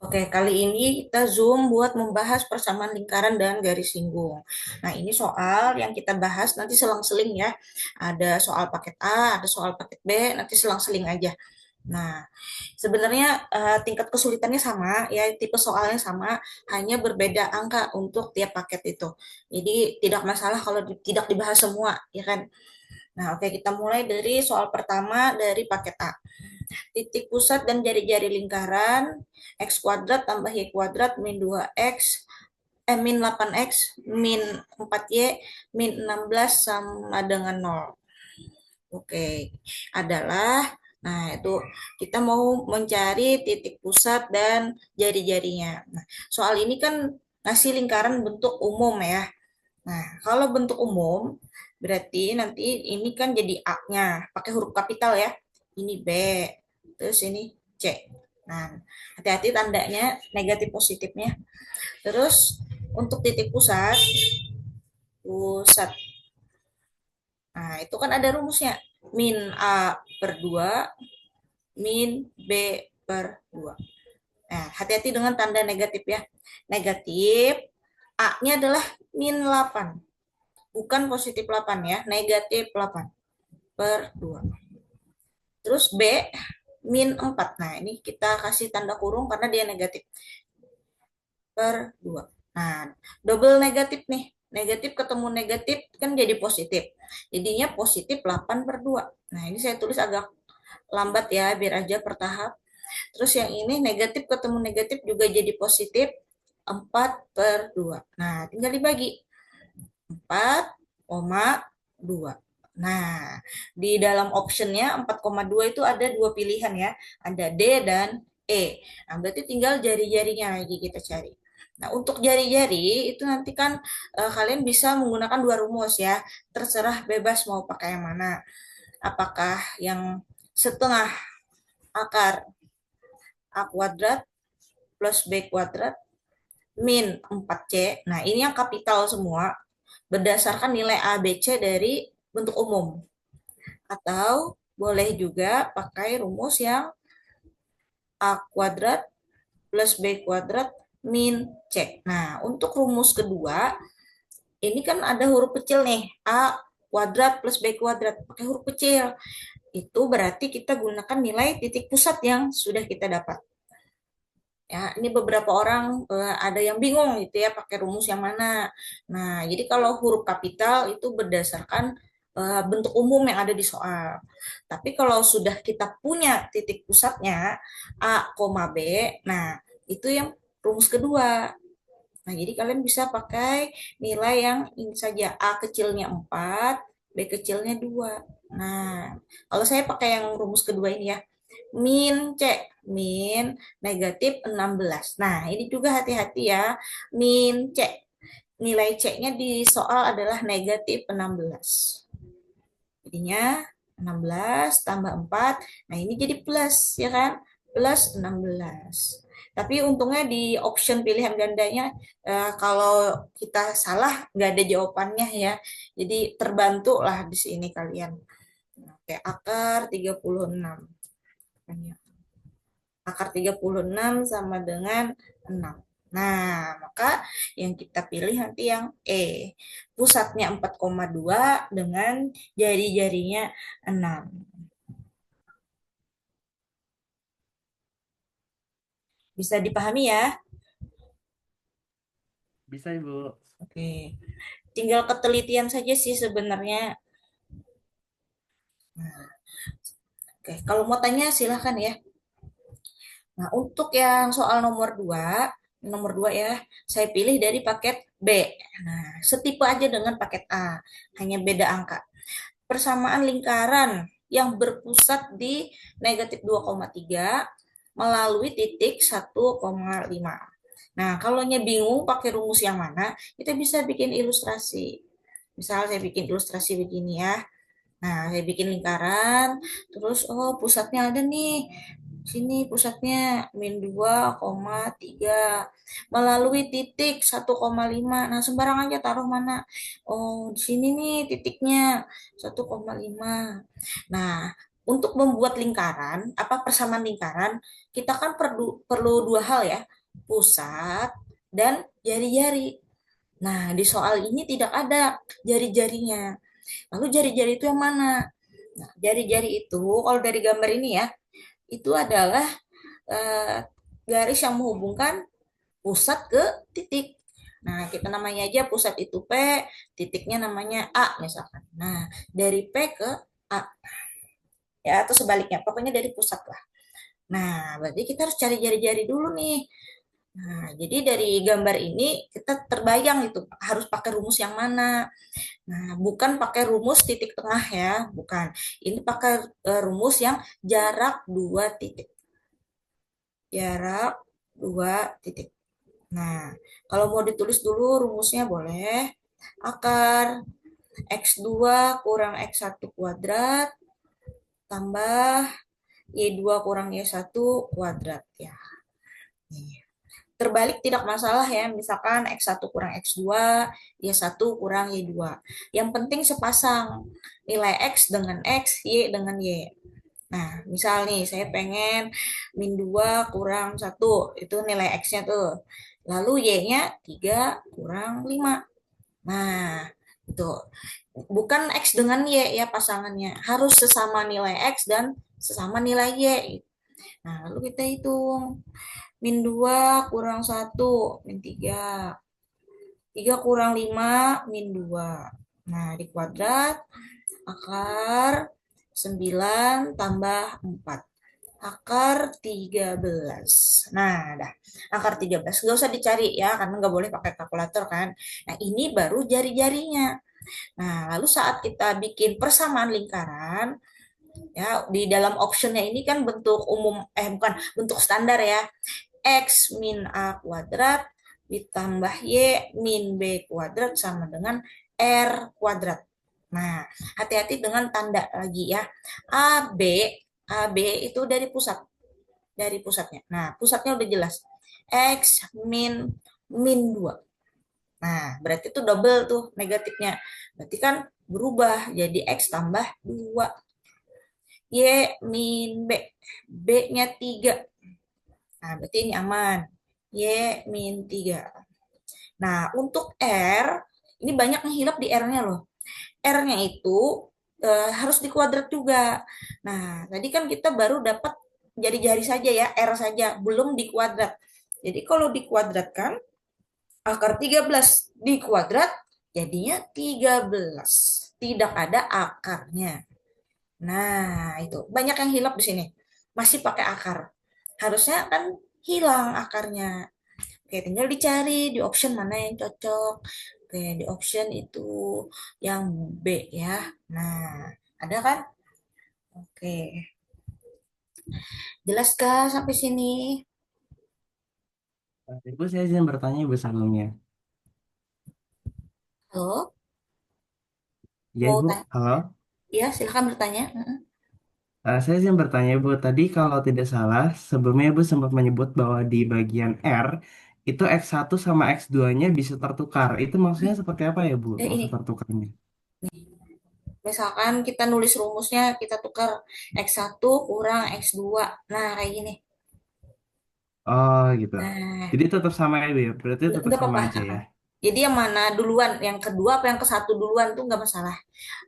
Oke, kali ini kita Zoom buat membahas persamaan lingkaran dan garis singgung. Nah, ini soal yang kita bahas nanti selang-seling ya. Ada soal paket A, ada soal paket B, nanti selang-seling aja. Nah, sebenarnya tingkat kesulitannya sama, ya tipe soalnya sama, hanya berbeda angka untuk tiap paket itu. Jadi tidak masalah kalau tidak dibahas semua, ya kan? Nah, oke kita mulai dari soal pertama dari paket A. Titik pusat dan jari-jari lingkaran x kuadrat tambah y kuadrat min 2x min 8x min 4y min 16 sama dengan 0. Oke, adalah itu kita mau mencari titik pusat dan jari-jarinya. Nah, soal ini kan ngasih lingkaran bentuk umum ya. Nah, kalau bentuk umum berarti nanti ini kan jadi A-nya pakai huruf kapital ya. Ini B, terus ini C. Nah, hati-hati tandanya negatif positifnya. Terus untuk titik pusat, pusat. Nah, itu kan ada rumusnya. Min A per 2, min B per 2. Nah, hati-hati dengan tanda negatif ya. Negatif, A-nya adalah min 8. Bukan positif 8 ya, negatif 8 per 2. Terus B, min 4. Nah, ini kita kasih tanda kurung karena dia negatif per 2. Nah, double negatif nih. Negatif ketemu negatif kan jadi positif. Jadinya positif 8 per 2. Nah, ini saya tulis agak lambat ya, biar aja per tahap. Terus yang ini negatif ketemu negatif juga jadi positif 4 per 2. Nah, tinggal dibagi. 4,2. Nah, di dalam optionnya 4,2 itu ada dua pilihan ya. Ada D dan E. Nah, berarti tinggal jari-jarinya lagi kita cari. Nah, untuk jari-jari itu nanti kan kalian bisa menggunakan dua rumus ya. Terserah bebas mau pakai yang mana. Apakah yang setengah akar A kuadrat plus B kuadrat min 4C. Nah, ini yang kapital semua berdasarkan nilai A, B, C dari bentuk umum. Atau boleh juga pakai rumus yang A kuadrat plus B kuadrat min C. Nah, untuk rumus kedua, ini kan ada huruf kecil nih. A kuadrat plus B kuadrat. Pakai huruf kecil. Itu berarti kita gunakan nilai titik pusat yang sudah kita dapat. Ya, ini beberapa orang ada yang bingung gitu ya pakai rumus yang mana. Nah, jadi kalau huruf kapital itu berdasarkan bentuk umum yang ada di soal. Tapi kalau sudah kita punya titik pusatnya A, B, nah itu yang rumus kedua. Nah, jadi kalian bisa pakai nilai yang ini saja A kecilnya 4, B kecilnya 2. Nah, kalau saya pakai yang rumus kedua ini ya min C, min negatif 16. Nah, ini juga hati-hati ya, min C. Nilai C-nya di soal adalah negatif 16. Jadinya 16 tambah 4, nah ini jadi plus, ya kan? Plus 16. Tapi untungnya di option pilihan gandanya, kalau kita salah, nggak ada jawabannya ya. Jadi terbantu lah di sini kalian. Oke, akar 36. Akar 36 sama dengan 6. Nah, maka yang kita pilih nanti yang E. Pusatnya 4,2 dengan jari-jarinya 6. Bisa dipahami ya? Bisa, Ibu. Oke. Tinggal ketelitian saja sih sebenarnya. Nah, oke, kalau mau tanya silahkan ya. Nah, untuk yang soal nomor 2 ya, saya pilih dari paket B. Nah, setipe aja dengan paket A, hanya beda angka. Persamaan lingkaran yang berpusat di negatif 2,3 melalui titik 1,5. Nah, kalau bingung pakai rumus yang mana, kita bisa bikin ilustrasi. Misal saya bikin ilustrasi begini ya. Nah, saya bikin lingkaran, terus pusatnya ada nih. Sini pusatnya min 2,3 melalui titik 1,5. Nah, sembarang aja taruh mana. Oh, di sini nih titiknya 1,5. Nah, untuk membuat lingkaran, apa persamaan lingkaran, kita kan perlu dua hal ya, pusat dan jari-jari. Nah, di soal ini tidak ada jari-jarinya. Lalu jari-jari itu yang mana? Nah, jari-jari itu kalau dari gambar ini ya, itu adalah eh, garis yang menghubungkan pusat ke titik. Nah, kita namanya aja pusat itu P, titiknya namanya A misalkan. Nah, dari P ke A ya atau sebaliknya, pokoknya dari pusat lah. Nah, berarti kita harus cari jari-jari dulu nih. Nah, jadi dari gambar ini kita terbayang itu harus pakai rumus yang mana. Nah, bukan pakai rumus titik tengah ya, bukan. Ini pakai rumus yang jarak dua titik. Jarak dua titik. Nah, kalau mau ditulis dulu rumusnya boleh. Akar X2 kurang X1 kuadrat tambah Y2 kurang Y1 kuadrat ya. Terbalik tidak masalah ya, misalkan X1 kurang X2, Y1 kurang Y2. Yang penting sepasang nilai X dengan X, Y dengan Y. Nah, misal nih saya pengen min 2 kurang 1, itu nilai X-nya tuh. Lalu Y-nya 3 kurang 5. Nah, itu. Bukan X dengan Y ya pasangannya. Harus sesama nilai X dan sesama nilai Y. Nah, lalu kita hitung. Min 2 kurang 1, min 3. 3 kurang 5, min 2. Nah, di kuadrat, akar 9 tambah 4. Akar 13. Nah, dah. Akar 13. Nggak usah dicari ya, karena nggak boleh pakai kalkulator kan. Nah, ini baru jari-jarinya. Nah, lalu saat kita bikin persamaan lingkaran, ya di dalam optionnya ini kan bentuk umum, bukan, bentuk standar ya. X min A kuadrat ditambah Y min B kuadrat sama dengan R kuadrat. Nah, hati-hati dengan tanda lagi ya. AB, AB itu dari pusat, dari pusatnya. Nah, pusatnya udah jelas. X min 2. Nah, berarti itu double tuh negatifnya. Berarti kan berubah jadi X tambah 2. Y min B. B-nya 3. Nah, berarti ini aman. Y min 3. Nah, untuk R, ini banyak yang hilap di R-nya loh. R-nya itu harus dikuadrat juga. Nah, tadi kan kita baru dapat jari-jari saja ya, R saja, belum dikuadrat. Jadi kalau dikuadratkan, akar 13 dikuadrat, jadinya 13. Tidak ada akarnya. Nah, itu. Banyak yang hilap di sini. Masih pakai akar. Harusnya kan hilang akarnya. Oke, tinggal dicari di option mana yang cocok. Oke, di option itu yang B ya. Nah, ada kan? Oke. Jelaskah sampai sini? Ibu saya izin bertanya Ibu sebelumnya. Halo? Ya Mau Ibu, tanya? halo. Ya, silahkan bertanya. Saya izin bertanya Ibu, tadi kalau tidak salah, sebelumnya Ibu sempat menyebut bahwa di bagian R, itu X1 sama X2-nya bisa tertukar. Itu maksudnya seperti apa ya Bu, maksud Ini, tertukarnya? misalkan kita nulis rumusnya, kita tukar X1 kurang X2. Nah, kayak gini. Oh gitu. Nah, Jadi tetap sama ya Ibu ya? Berarti tetap nggak sama apa-apa. aja ya? Jadi yang mana duluan, yang kedua apa yang ke satu duluan tuh nggak masalah.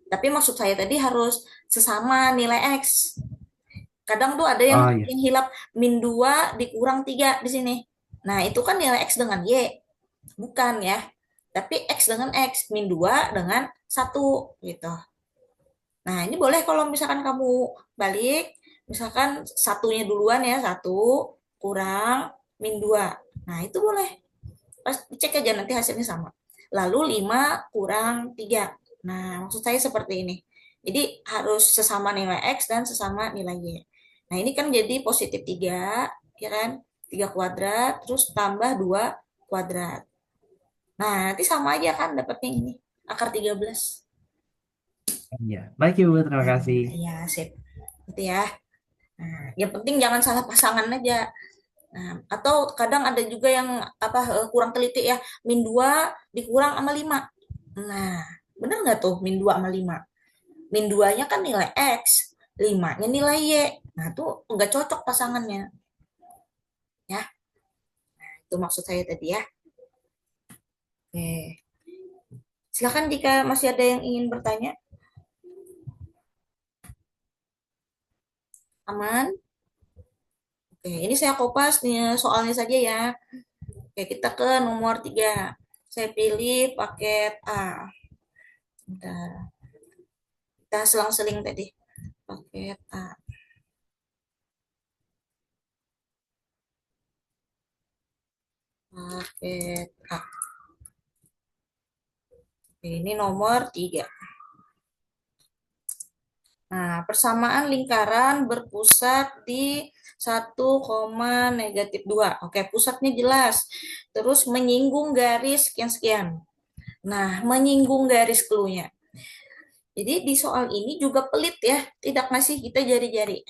Tapi maksud saya tadi harus sesama nilai X. Kadang tuh ada yang Oh iya. hilap min 2 dikurang 3 di sini. Nah, itu kan nilai X dengan Y. Bukan ya. Tapi X dengan X, min 2 dengan satu gitu. Nah, ini boleh kalau misalkan kamu balik, misalkan satunya duluan ya, satu kurang min 2. Nah, itu boleh. Pas cek aja nanti hasilnya sama. Lalu 5 kurang 3. Nah, maksud saya seperti ini. Jadi harus sesama nilai X dan sesama nilai Y. Nah, ini kan jadi positif 3, ya kan? 3 kuadrat, terus tambah 2 kuadrat. Nah, nanti sama aja kan dapatnya ini. Akar 13. Iya. Baik Ibu, terima Nah, kasih. ya sip. Gitu ya. Nah, yang penting jangan salah pasangan aja. Nah, atau kadang ada juga yang apa kurang teliti ya, min 2 dikurang sama 5. Nah, bener nggak tuh min 2 sama 5? Min 2-nya kan nilai X. 5-nya nilai Y. Nah, itu nggak cocok pasangannya. Ya, itu maksud saya tadi ya. Oke. Silakan jika masih ada yang ingin bertanya. Aman? Oke, ini saya kopas nih soalnya saja ya. Oke, kita ke nomor 3. Saya pilih paket A. Bentar. Kita selang-seling tadi. Paket A. Paket A. Oke, ini nomor 3. Nah, persamaan lingkaran berpusat di 1,-2. Oke, pusatnya jelas. Terus menyinggung garis sekian-sekian. Nah, menyinggung garis clue-nya. Jadi di soal ini juga pelit ya, tidak ngasih kita jari-jari.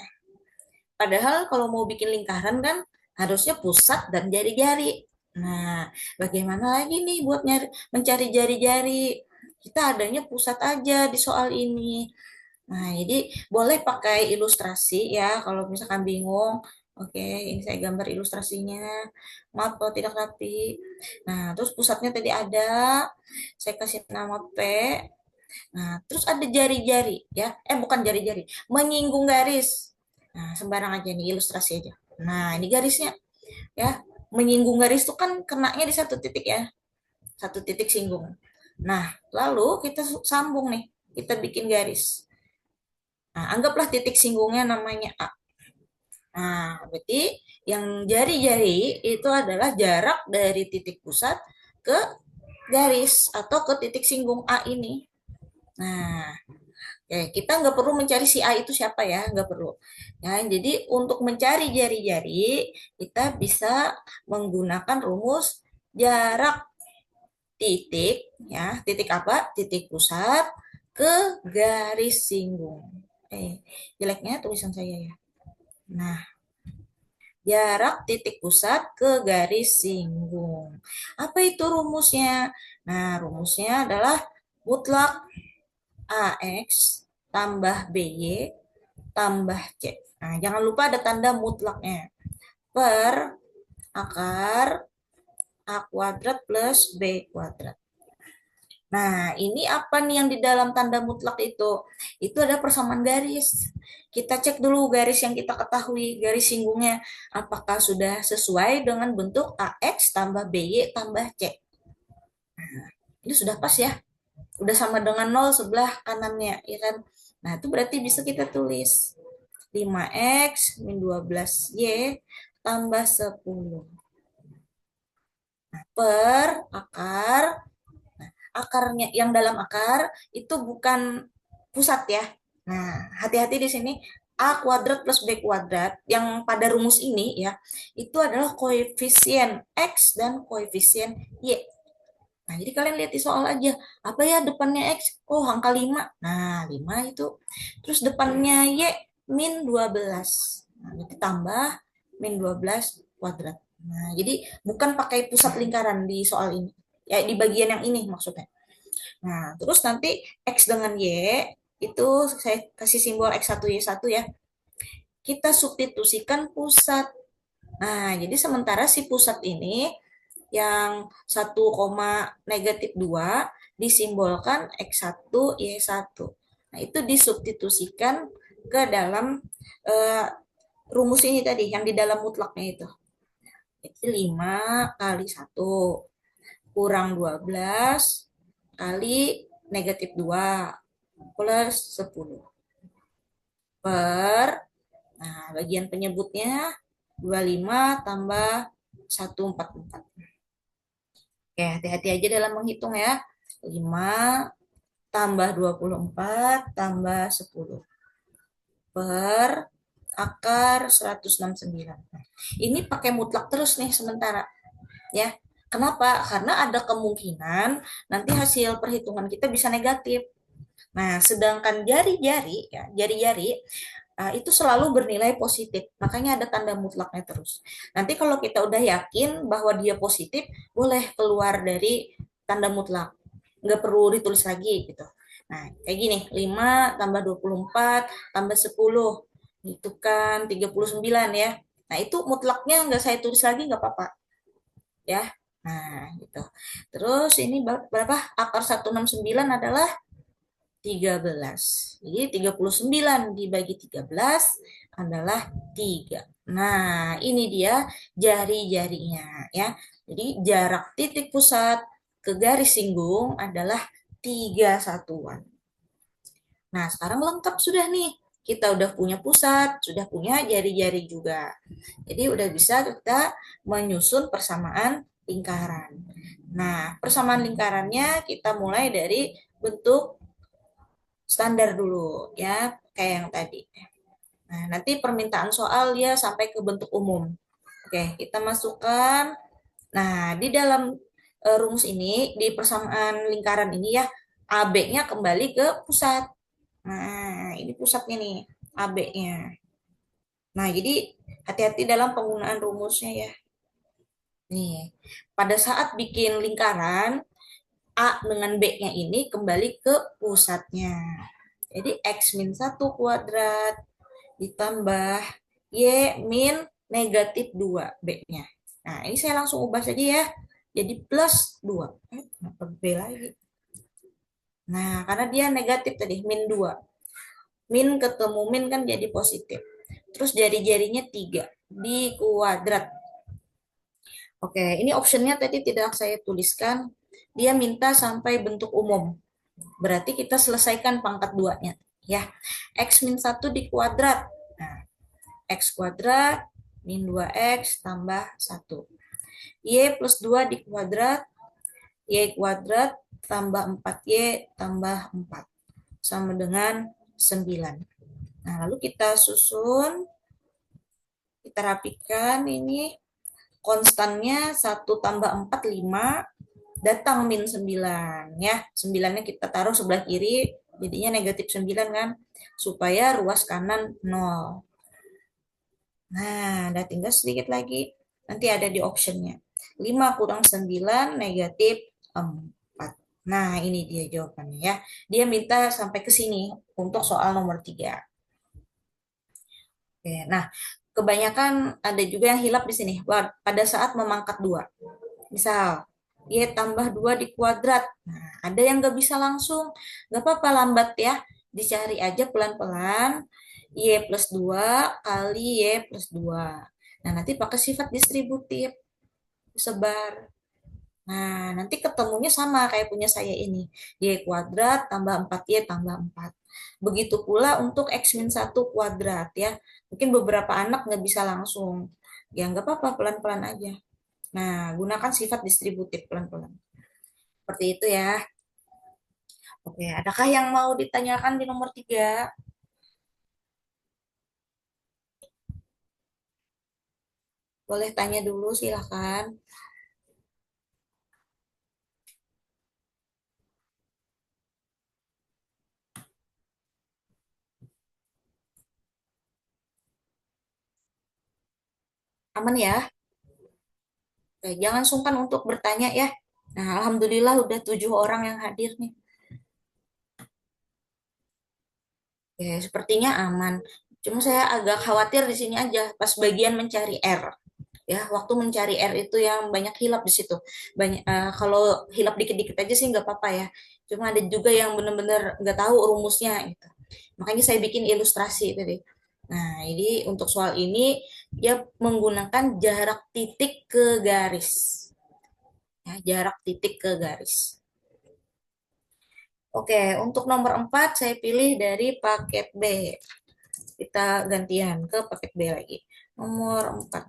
Padahal kalau mau bikin lingkaran kan harusnya pusat dan jari-jari. Nah, bagaimana lagi nih buat mencari jari-jari? Kita adanya pusat aja di soal ini. Nah, jadi boleh pakai ilustrasi ya kalau misalkan bingung. Oke, ini saya gambar ilustrasinya. Maaf kalau tidak rapi. Nah, terus pusatnya tadi ada. Saya kasih nama P. Nah, terus ada jari-jari ya. Bukan jari-jari, menyinggung garis. Nah, sembarang aja nih ilustrasi aja. Nah, ini garisnya ya. Menyinggung garis itu kan kenanya di satu titik ya. Satu titik singgung. Nah, lalu kita sambung nih. Kita bikin garis. Nah, anggaplah titik singgungnya namanya A. Nah, berarti yang jari-jari itu adalah jarak dari titik pusat ke garis atau ke titik singgung A ini. Nah, kita nggak perlu mencari si A itu siapa ya, nggak perlu. Ya, jadi untuk mencari jari-jari, kita bisa menggunakan rumus jarak titik, ya, titik apa? Titik pusat ke garis singgung. Jeleknya tulisan saya ya. Nah, jarak titik pusat ke garis singgung. Apa itu rumusnya? Nah, rumusnya adalah mutlak AX tambah BY tambah C. Nah, jangan lupa ada tanda mutlaknya. Per akar A kuadrat plus B kuadrat. Nah, ini apa nih yang di dalam tanda mutlak itu? Itu ada persamaan garis. Kita cek dulu garis yang kita ketahui, garis singgungnya. Apakah sudah sesuai dengan bentuk AX tambah BY tambah C. Ini sudah pas ya. Udah sama dengan 0 sebelah kanannya, ya kan? Nah, itu berarti bisa kita tulis 5X min 12Y tambah 10. Nah, per akar. Nah, akarnya yang dalam akar itu bukan pusat ya. Nah, hati-hati di sini. A kuadrat plus B kuadrat yang pada rumus ini ya, itu adalah koefisien X dan koefisien Y. Nah, jadi kalian lihat di soal aja. Apa ya depannya X? Oh, angka 5. Nah, 5 itu. Terus depannya Y min 12. Nah, berarti tambah min 12 kuadrat. Nah, jadi bukan pakai pusat lingkaran di soal ini. Ya, di bagian yang ini maksudnya. Nah, terus nanti X dengan Y itu saya kasih simbol X1 Y1 ya. Kita substitusikan pusat. Nah, jadi sementara si pusat ini yang 1,-2 disimbolkan X1 Y1. Nah, itu disubstitusikan ke dalam eh, rumus ini tadi yang di dalam mutlaknya itu. Itu 5 kali 1 kurang 12 kali -2 plus 10 per, nah bagian penyebutnya 25 tambah 144. Oke, hati-hati aja dalam menghitung ya. 5 tambah 24 tambah 10 per akar 169. Ini pakai mutlak terus nih sementara. Ya, kenapa? Karena ada kemungkinan nanti hasil perhitungan kita bisa negatif. Nah, sedangkan jari-jari, ya, jari-jari itu selalu bernilai positif. Makanya ada tanda mutlaknya terus. Nanti kalau kita udah yakin bahwa dia positif, boleh keluar dari tanda mutlak. Nggak perlu ditulis lagi gitu. Nah, kayak gini, 5 tambah 24 tambah 10, itu kan 39 ya. Nah, itu mutlaknya nggak saya tulis lagi nggak apa-apa ya. Nah, gitu. Terus ini berapa? Akar 169 adalah 13. Jadi 39 dibagi 13 adalah 3. Nah, ini dia jari-jarinya ya. Jadi jarak titik pusat ke garis singgung adalah 3 satuan. Nah, sekarang lengkap sudah nih. Kita udah punya pusat, sudah punya jari-jari juga. Jadi udah bisa kita menyusun persamaan lingkaran. Nah, persamaan lingkarannya kita mulai dari bentuk standar dulu ya, kayak yang tadi. Nah, nanti permintaan soal dia sampai ke bentuk umum. Oke, kita masukkan. Nah, di dalam rumus ini, di persamaan lingkaran ini ya, AB-nya kembali ke pusat. Nah, ini pusatnya nih, AB-nya. Nah, jadi hati-hati dalam penggunaan rumusnya ya. Nih, pada saat bikin lingkaran, A dengan B-nya ini kembali ke pusatnya. Jadi X min 1 kuadrat ditambah Y min negatif 2 B-nya. Nah, ini saya langsung ubah saja ya. Jadi plus 2. Kenapa B lagi? Nah, karena dia negatif tadi, min 2. Min ketemu min kan jadi positif. Terus jari-jarinya 3 di kuadrat. Oke, ini optionnya tadi tidak saya tuliskan. Dia minta sampai bentuk umum. Berarti kita selesaikan pangkat 2-nya. Ya, X min 1 di kuadrat. Nah, X kuadrat min 2X tambah 1. Y plus 2 di kuadrat. Y kuadrat tambah 4Y tambah 4. Sama dengan 9. Nah, lalu kita susun, kita rapikan ini. Konstannya 1 tambah 4, 5. Datang min 9 ya. 9-nya kita taruh sebelah kiri, jadinya negatif 9 kan. Supaya ruas kanan 0. Nah, ada tinggal sedikit lagi. Nanti ada di optionnya. 5 kurang 9 negatif 4. Nah, ini dia jawabannya ya. Dia minta sampai ke sini untuk soal nomor 3. Oke, nah, kebanyakan ada juga yang hilap di sini. Pada saat memangkat 2. Misal, Y tambah 2 di kuadrat. Nah, ada yang nggak bisa langsung. Nggak apa-apa lambat ya. Dicari aja pelan-pelan. Y plus 2 kali Y plus 2. Nah, nanti pakai sifat distributif. Sebar. Nah, nanti ketemunya sama kayak punya saya ini. Y kuadrat tambah 4Y tambah 4. Begitu pula untuk X min 1 kuadrat ya. Mungkin beberapa anak nggak bisa langsung. Ya nggak apa-apa, pelan-pelan aja. Nah, gunakan sifat distributif pelan-pelan. Seperti itu ya. Oke, adakah yang mau ditanyakan di nomor 3? Boleh tanya dulu, silahkan. Aman ya? Oke, jangan sungkan untuk bertanya ya. Nah, Alhamdulillah udah 7 orang yang hadir nih. Oke, sepertinya aman. Cuma saya agak khawatir di sini aja pas bagian mencari R. Ya, waktu mencari R itu yang banyak hilap di situ. Banyak kalau hilap dikit-dikit aja sih nggak apa-apa ya. Cuma ada juga yang benar-benar nggak tahu rumusnya gitu. Makanya saya bikin ilustrasi tadi. Nah, jadi untuk soal ini dia menggunakan jarak titik ke garis. Ya, jarak titik ke garis. Oke, untuk nomor 4 saya pilih dari paket B. Kita gantian ke paket B lagi. Nomor 4.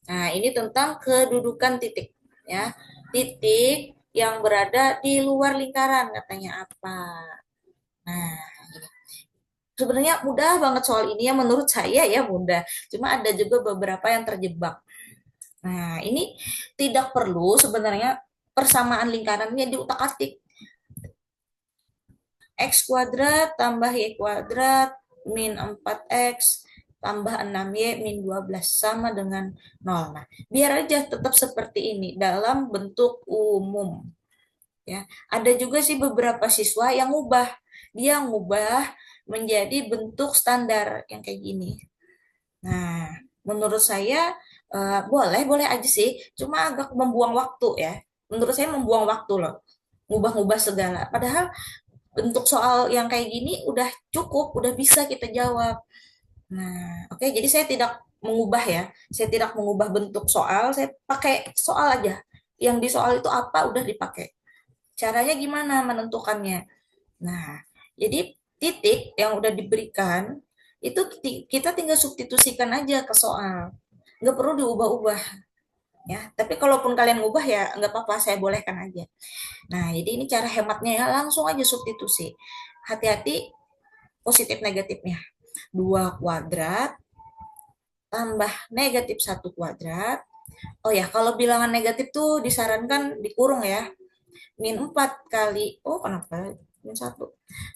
Nah, ini tentang kedudukan titik ya. Titik yang berada di luar lingkaran katanya apa? Nah, sebenarnya mudah banget soal ini ya menurut saya ya mudah. Cuma ada juga beberapa yang terjebak. Nah, ini tidak perlu sebenarnya persamaan lingkarannya diutak-atik. X kuadrat tambah Y kuadrat min 4X tambah 6Y min 12 sama dengan 0. Nah, biar aja tetap seperti ini dalam bentuk umum. ya. Ada juga sih beberapa siswa yang dia ngubah menjadi bentuk standar yang kayak gini. Nah, menurut saya boleh boleh aja sih, cuma agak membuang waktu ya. Menurut saya membuang waktu loh, ngubah-ngubah segala. Padahal bentuk soal yang kayak gini udah cukup, udah bisa kita jawab. Nah, oke, jadi saya tidak mengubah ya. Saya tidak mengubah bentuk soal, saya pakai soal aja. Yang di soal itu apa udah dipakai. Caranya gimana menentukannya? Nah, jadi titik yang udah diberikan itu kita tinggal substitusikan aja ke soal. Nggak perlu diubah-ubah ya. Tapi kalaupun kalian ubah ya nggak apa-apa, saya bolehkan aja. Nah, jadi ini cara hematnya ya, langsung aja substitusi. Hati-hati positif negatifnya. 2 kuadrat tambah negatif 1 kuadrat. Oh ya, kalau bilangan negatif tuh disarankan dikurung ya. Min 4 kali, oh kenapa? Min 1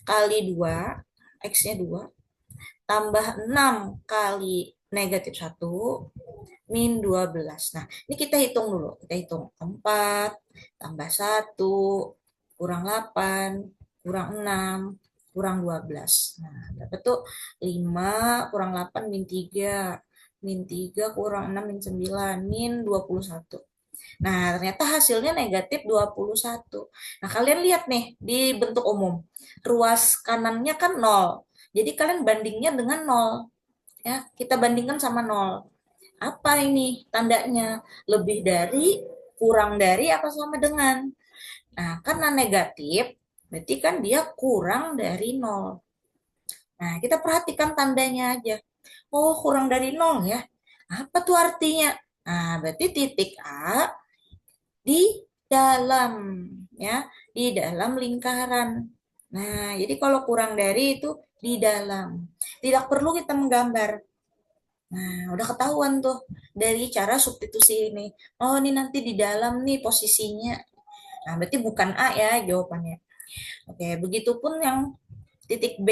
kali 2, X-nya 2, tambah 6 kali negatif 1, min 12. Nah, ini kita hitung dulu. Kita hitung 4 tambah 1 kurang 8 kurang 6 kurang 12. Nah, dapat tuh 5 kurang 8 min 3. Min 3 kurang 6 min 9 min 21. Nah, ternyata hasilnya negatif 21. Nah, kalian lihat nih di bentuk umum. Ruas kanannya kan 0. Jadi kalian bandingnya dengan 0. Ya, kita bandingkan sama 0. Apa ini tandanya? Lebih dari, kurang dari, apa sama dengan? Nah, karena negatif, berarti kan dia kurang dari 0. Nah, kita perhatikan tandanya aja. Oh, kurang dari 0 ya. Apa tuh artinya? Nah, berarti titik A di dalam ya, di dalam lingkaran. Nah, jadi kalau kurang dari itu di dalam. Tidak perlu kita menggambar. Nah, udah ketahuan tuh dari cara substitusi ini. Oh, ini nanti di dalam nih posisinya. Nah, berarti bukan A ya jawabannya. Oke, begitupun yang titik B.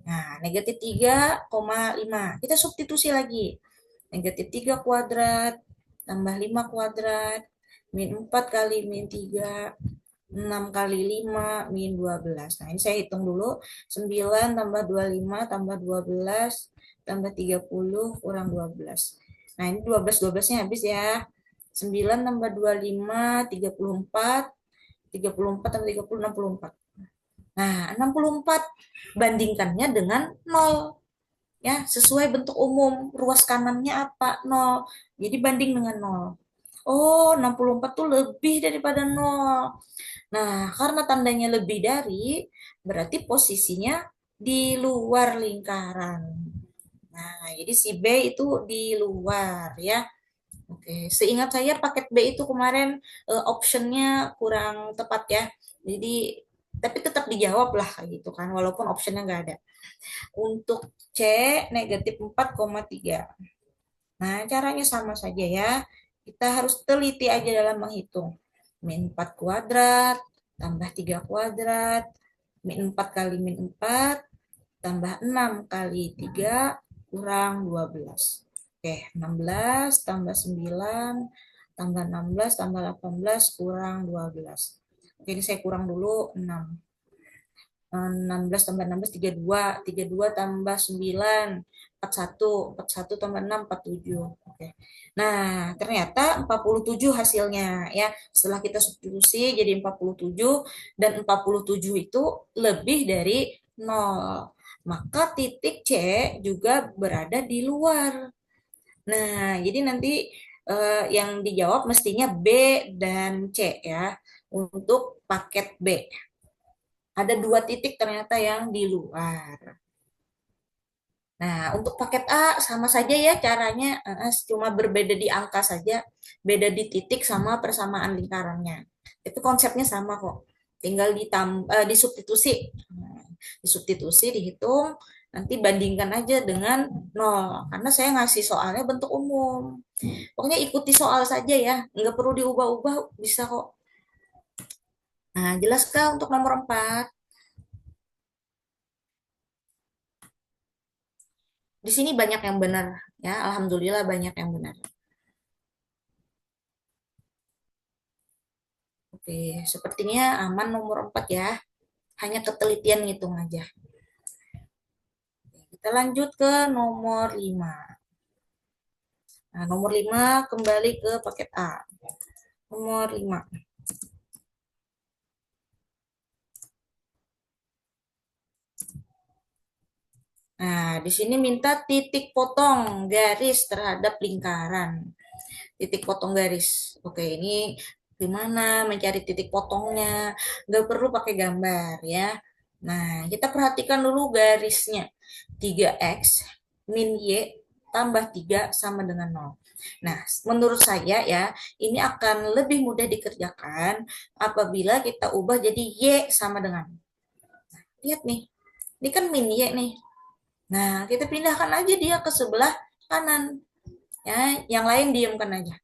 Nah, negatif 3,5. Kita substitusi lagi. Negatif 3 kuadrat tambah 5 kuadrat min 4 kali min 3 6 kali 5 min 12. Nah, ini saya hitung dulu. 9 tambah 25 tambah 12 tambah 30 kurang 12. Nah, ini 12-12-nya habis ya. 9 tambah 25, 34. 34 tambah 30, 64. Nah, 64 bandingkannya dengan 0. Ya, sesuai bentuk umum. Ruas kanannya apa? 0. Jadi banding dengan 0. Oh, 64 tuh lebih daripada 0. Nah, karena tandanya lebih dari, berarti posisinya di luar lingkaran. Nah, jadi si B itu di luar ya. Oke, seingat saya paket B itu kemarin optionnya kurang tepat ya. Jadi, tapi tetap dijawab lah gitu kan, walaupun optionnya nggak ada. Untuk C, negatif 4,3. Nah, caranya sama saja ya. Kita harus teliti aja dalam menghitung. Min 4 kuadrat, tambah 3 kuadrat, min 4 kali min 4, tambah 6 kali 3, kurang 12. Oke, 16 tambah 9, tambah 16, tambah 18, kurang 12. Oke, ini saya kurang dulu 6. 16 tambah 16, 32. 32 tambah 9, 41. 41 tambah 6, 47. Oke. Nah, ternyata 47 hasilnya ya. Setelah kita substitusi jadi 47 dan 47 itu lebih dari 0. Maka titik C juga berada di luar. Nah, jadi nanti yang dijawab mestinya B dan C ya untuk paket B. Ada 2 titik ternyata yang di luar. Nah, untuk paket A sama saja ya caranya, cuma berbeda di angka saja, beda di titik sama persamaan lingkarannya. Itu konsepnya sama kok. Tinggal disubstitusi. Nah, disubstitusi, dihitung, nanti bandingkan aja dengan 0. Karena saya ngasih soalnya bentuk umum. Pokoknya ikuti soal saja ya, nggak perlu diubah-ubah, bisa kok. Nah, jelaskah untuk nomor 4? Di sini banyak yang benar ya, alhamdulillah banyak yang benar. Oke, sepertinya aman nomor 4 ya. Hanya ketelitian ngitung aja. Kita lanjut ke nomor 5. Nah, nomor 5 kembali ke paket A. Nomor 5. Nah, di sini minta titik potong garis terhadap lingkaran. Titik potong garis. Oke, ini gimana mencari titik potongnya? Nggak perlu pakai gambar ya. Nah, kita perhatikan dulu garisnya. 3x min y tambah 3 sama dengan 0. Nah, menurut saya ya, ini akan lebih mudah dikerjakan apabila kita ubah jadi y sama dengan. Lihat nih, ini kan min y nih. Nah, kita pindahkan aja dia ke sebelah kanan. Ya, yang lain diamkan aja.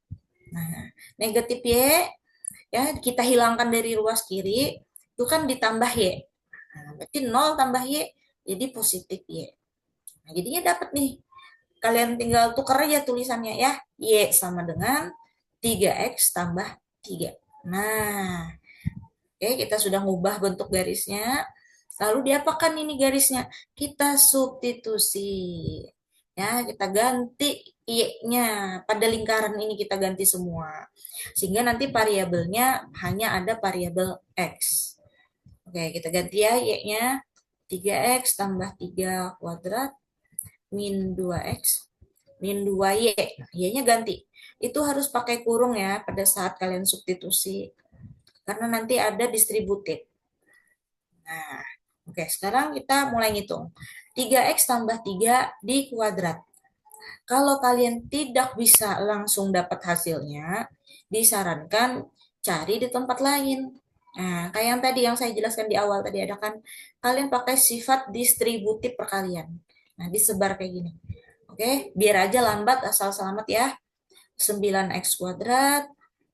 Nah, negatif Y ya kita hilangkan dari ruas kiri itu kan ditambah Y. Nah, berarti 0 tambah Y jadi positif Y. Nah, jadinya dapat nih. Kalian tinggal tukar aja tulisannya ya. Y sama dengan 3x tambah 3. Nah, oke kita sudah ngubah bentuk garisnya. Lalu diapakan ini garisnya? Kita substitusi. Ya, kita ganti y-nya. Pada lingkaran ini kita ganti semua. Sehingga nanti variabelnya hanya ada variabel x. Oke, kita ganti ya y-nya. 3x tambah 3 kuadrat min 2x min 2y. Nah, y-nya ganti. Itu harus pakai kurung ya pada saat kalian substitusi. Karena nanti ada distributed. Nah, oke, sekarang kita mulai ngitung. 3x tambah 3 di kuadrat. Kalau kalian tidak bisa langsung dapat hasilnya, disarankan cari di tempat lain. Nah, kayak yang tadi yang saya jelaskan di awal tadi ada kan, kalian pakai sifat distributif perkalian. Nah, disebar kayak gini. Oke, biar aja lambat asal selamat ya. 9x kuadrat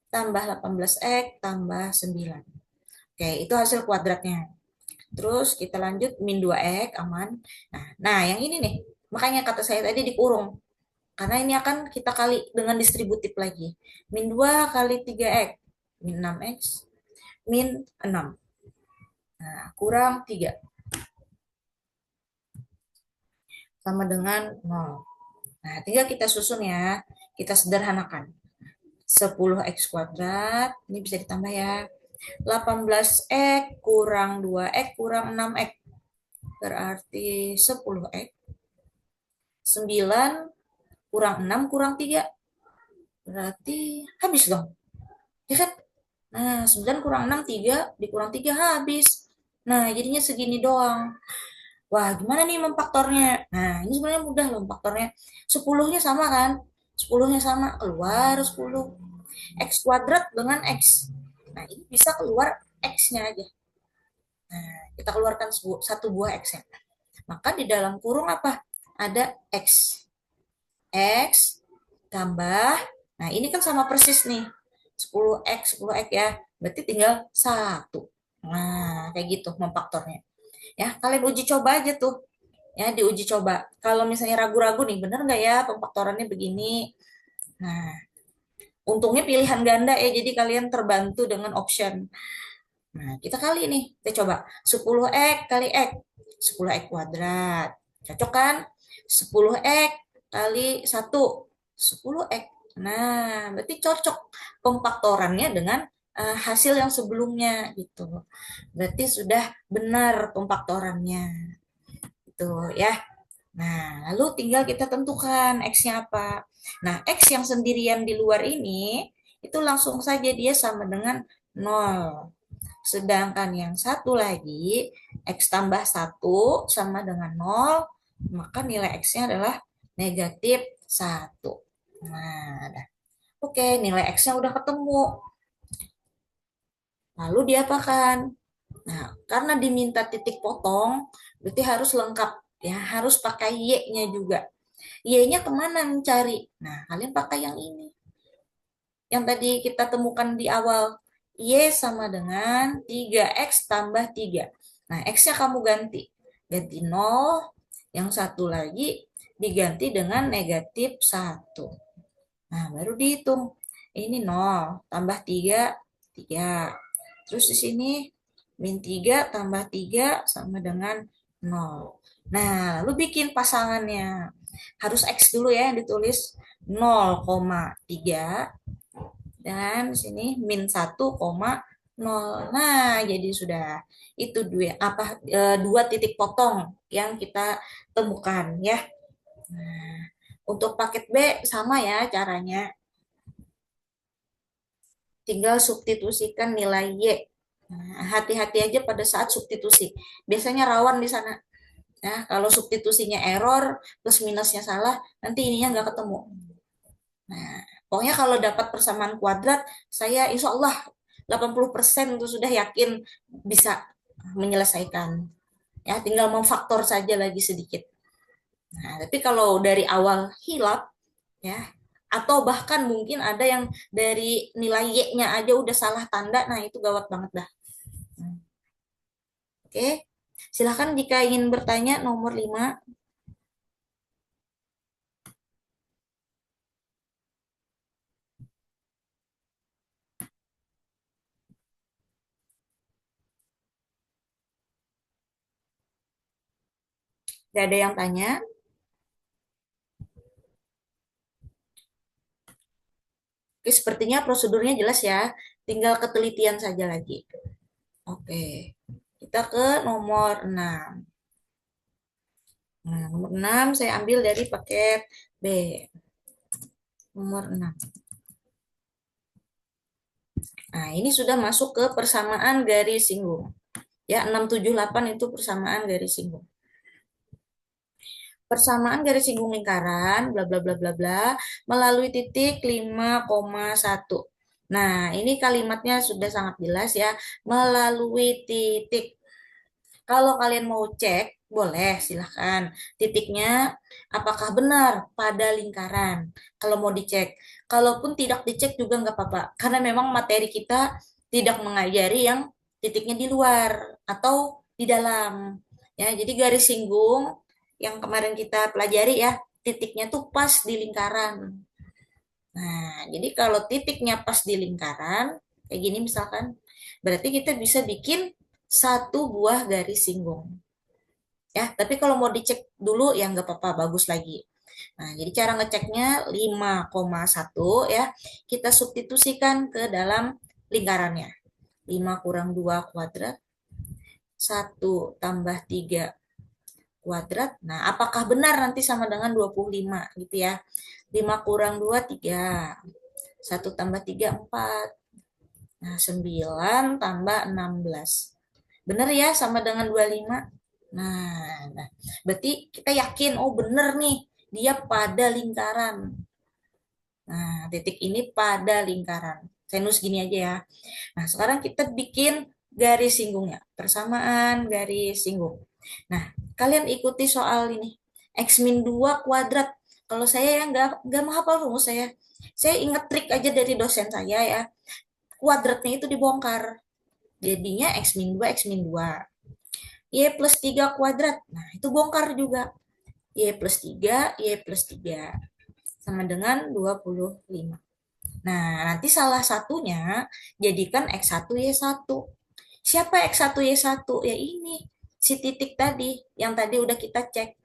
tambah 18x tambah 9. Oke, itu hasil kuadratnya. Terus kita lanjut min 2x aman. Nah, yang ini nih. Makanya kata saya tadi dikurung. Karena ini akan kita kali dengan distributif lagi. Min 2 kali 3x. Min 6x. Min 6. Nah, kurang 3. Sama dengan 0. Nah, tinggal kita susun ya. Kita sederhanakan. 10x kuadrat. Ini bisa ditambah ya. 18x kurang 2x kurang 6x. Berarti 10x. 9 kurang 6 kurang 3. Berarti habis dong. Ya kan? Nah, 9 kurang 6, 3. Dikurang 3 habis. Nah, jadinya segini doang. Wah, gimana nih memfaktornya? Nah, ini sebenarnya mudah loh memfaktornya. 10-nya sama kan? 10-nya sama. Keluar 10. X kuadrat dengan X. Nah, ini bisa keluar X-nya aja. Nah, kita keluarkan satu buah X-nya. Maka di dalam kurung apa? Ada X. X tambah, nah ini kan sama persis nih, 10x ya, berarti tinggal 1. Nah, kayak gitu memfaktornya. Ya, kalian uji coba aja tuh. Ya, diuji coba. Kalau misalnya ragu-ragu nih, bener nggak ya pemfaktorannya begini? Nah, untungnya pilihan ganda ya, jadi kalian terbantu dengan option. Nah, kita kali nih, kita coba 10x kali x, 10x kuadrat. Cocok kan? 10x kali 1, 10x. Nah, berarti cocok pemfaktorannya dengan hasil yang sebelumnya gitu. Berarti sudah benar pemfaktorannya. Itu ya. Nah, lalu tinggal kita tentukan X-nya apa. Nah, X yang sendirian di luar ini, itu langsung saja dia sama dengan 0. Sedangkan yang satu lagi, X tambah 1 sama dengan 0, maka nilai X-nya adalah negatif 1. Nah, oke, nilai X-nya udah ketemu. Lalu diapakan? Nah, karena diminta titik potong, berarti harus lengkap. Ya, harus pakai Y-nya juga. Y-nya kemana mencari? Nah, kalian pakai yang ini. Yang tadi kita temukan di awal. Y sama dengan 3X tambah 3. Nah, X-nya kamu ganti. Ganti 0. Yang satu lagi diganti dengan negatif 1. Nah, baru dihitung. Ini 0 tambah 3, 3. Terus di sini min 3 tambah 3 sama dengan 0. Nah, lalu bikin pasangannya. Harus X dulu ya yang ditulis 0,3 dan di sini min 1,0. Nah, jadi sudah itu dua titik potong yang kita temukan ya. Nah, untuk paket B sama ya caranya. Tinggal substitusikan nilai Y. Nah, hati-hati aja pada saat substitusi. Biasanya rawan di sana. Nah, kalau substitusinya error, plus minusnya salah, nanti ininya nggak ketemu. Nah, pokoknya kalau dapat persamaan kuadrat, saya insya Allah 80% itu sudah yakin bisa menyelesaikan. Ya, tinggal memfaktor saja lagi sedikit. Nah, tapi kalau dari awal hilap, ya, atau bahkan mungkin ada yang dari nilai Y-nya aja udah salah tanda, nah itu gawat banget dah. Oke, silahkan jika ingin bertanya nomor 5. Tidak ada yang tanya. Oke, sepertinya prosedurnya jelas ya. Tinggal ketelitian saja lagi. Oke, kita ke nomor 6. Nah, nomor 6 saya ambil dari paket B. Nomor 6. Nah, ini sudah masuk ke persamaan garis singgung. Ya, 678 itu persamaan garis singgung. Persamaan garis singgung lingkaran, bla bla bla bla bla, melalui titik 5,1. Nah, ini kalimatnya sudah sangat jelas ya, melalui titik. Kalau kalian mau cek, boleh silahkan. Titiknya apakah benar pada lingkaran. Kalau mau dicek. Kalaupun tidak dicek juga nggak apa-apa. Karena memang materi kita tidak mengajari yang titiknya di luar atau di dalam. Ya, jadi garis singgung yang kemarin kita pelajari ya, titiknya tuh pas di lingkaran. Nah, jadi kalau titiknya pas di lingkaran, kayak gini misalkan, berarti kita bisa bikin satu buah garis singgung. Ya, tapi kalau mau dicek dulu ya nggak apa-apa, bagus lagi. Nah, jadi cara ngeceknya 5,1 ya, kita substitusikan ke dalam lingkarannya. 5 kurang 2 kuadrat, 1 tambah 3 kuadrat. Nah, apakah benar nanti sama dengan 25 gitu ya. 5 kurang 2, 3. 1 tambah 3, 4. Nah, 9 tambah 16. Benar ya sama dengan 25? Nah, berarti kita yakin, oh benar nih, dia pada lingkaran. Nah, titik ini pada lingkaran. Saya nulis gini aja ya. Nah, sekarang kita bikin garis singgungnya. Persamaan garis singgung. Nah, kalian ikuti soal ini. X min 2 kuadrat. Kalau saya ya nggak menghafal rumus saya. Saya ingat trik aja dari dosen saya ya. Kuadratnya itu dibongkar. Jadinya X min 2, X min 2. Y plus 3 kuadrat. Nah, itu bongkar juga. Y plus 3, Y plus 3. Sama dengan 25. Nah, nanti salah satunya jadikan X1, Y1. Siapa X1, Y1? Ya ini, si titik tadi, yang tadi udah kita cek.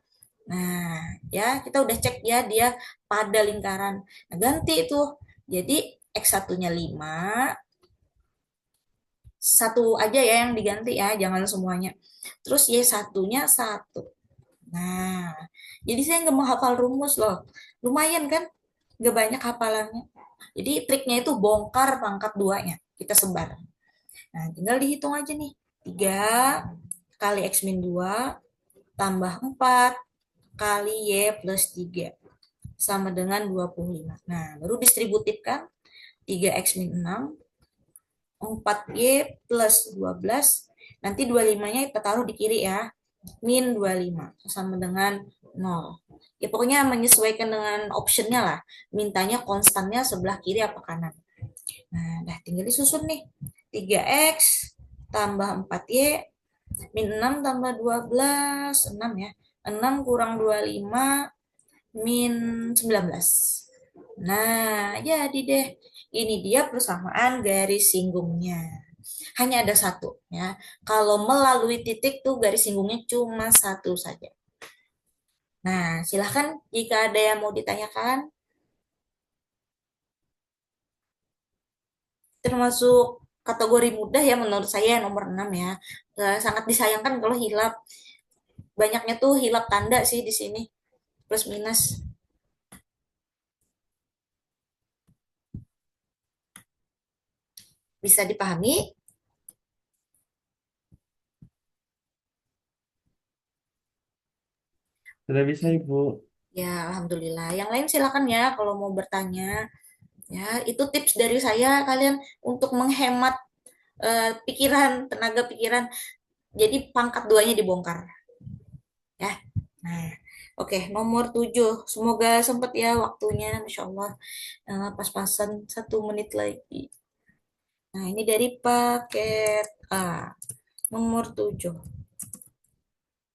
Nah, ya kita udah cek ya dia pada lingkaran. Nah, ganti itu. Jadi X1-nya 5, satu aja ya yang diganti ya, jangan semuanya. Terus Y1-nya 1. Nah, jadi saya nggak mau hafal rumus loh. Lumayan kan? Nggak banyak hafalannya. Jadi triknya itu bongkar pangkat duanya. Kita sebar. Nah, tinggal dihitung aja nih. 3 kali X min 2 tambah 4 kali Y plus 3 sama dengan 25. Nah, baru distributif kan? 3X min 6, 4Y plus 12. Nanti 25-nya kita taruh di kiri ya. Min 25 sama dengan 0. Ya pokoknya menyesuaikan dengan optionnya lah. Mintanya konstannya sebelah kiri apa kanan. Nah, dah tinggal disusun nih. 3X tambah 4Y min 6 tambah 12, 6 ya. 6 kurang 25 min 19. Nah, jadi deh. Ini dia persamaan garis singgungnya. Hanya ada satu ya. Kalau melalui titik tuh garis singgungnya cuma satu saja. Nah, silahkan jika ada yang mau ditanyakan, termasuk kategori mudah ya menurut saya nomor 6 ya. Sangat disayangkan kalau hilap. Banyaknya tuh hilap tanda sih di sini, plus minus. Bisa dipahami? Sudah bisa Ibu. Ya, alhamdulillah. Yang lain silakan ya kalau mau bertanya. Ya, itu tips dari saya kalian untuk menghemat pikiran, tenaga pikiran. Jadi pangkat duanya dibongkar ya. Nah, oke, nomor 7. Semoga sempat ya waktunya, Masya Allah. Pas-pasan 1 menit lagi. Nah, ini dari paket A, nomor 7.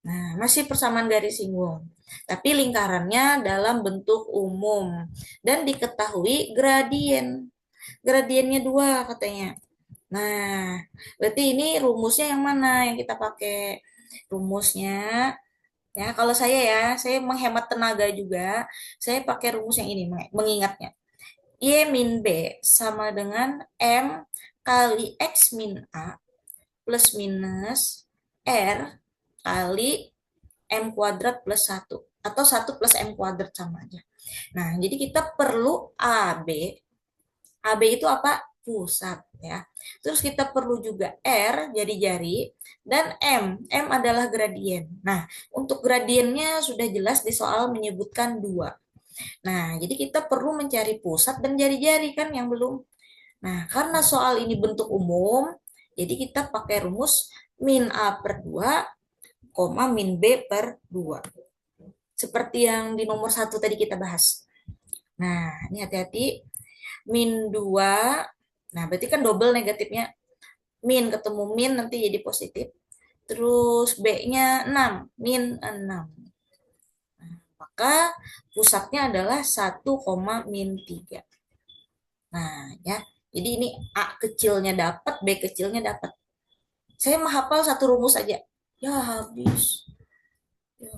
Nah, masih persamaan garis singgung. Tapi lingkarannya dalam bentuk umum. Dan diketahui gradien. Gradiennya 2 katanya. Nah, berarti ini rumusnya yang mana yang kita pakai? Rumusnya, ya kalau saya menghemat tenaga juga. Saya pakai rumus yang ini, mengingatnya. Y min B sama dengan M kali X min A plus minus R kali M kuadrat plus satu. Atau 1 plus M kuadrat sama aja. Nah, jadi kita perlu AB. AB itu apa? Pusat ya. Terus kita perlu juga R jadi jari dan M. M adalah gradien. Nah, untuk gradiennya sudah jelas di soal menyebutkan dua. Nah, jadi kita perlu mencari pusat dan jari-jari kan yang belum. Nah, karena soal ini bentuk umum, jadi kita pakai rumus min A per 2, koma min B per 2. Seperti yang di nomor 1 tadi kita bahas. Nah, ini hati-hati. Min 2, nah berarti kan double negatifnya. Min ketemu min nanti jadi positif. Terus B-nya 6, min 6. Maka pusatnya adalah 1, min 3. Nah, ya. Jadi ini A kecilnya dapat, B kecilnya dapat. Saya menghafal satu rumus aja. Ya habis. Ya.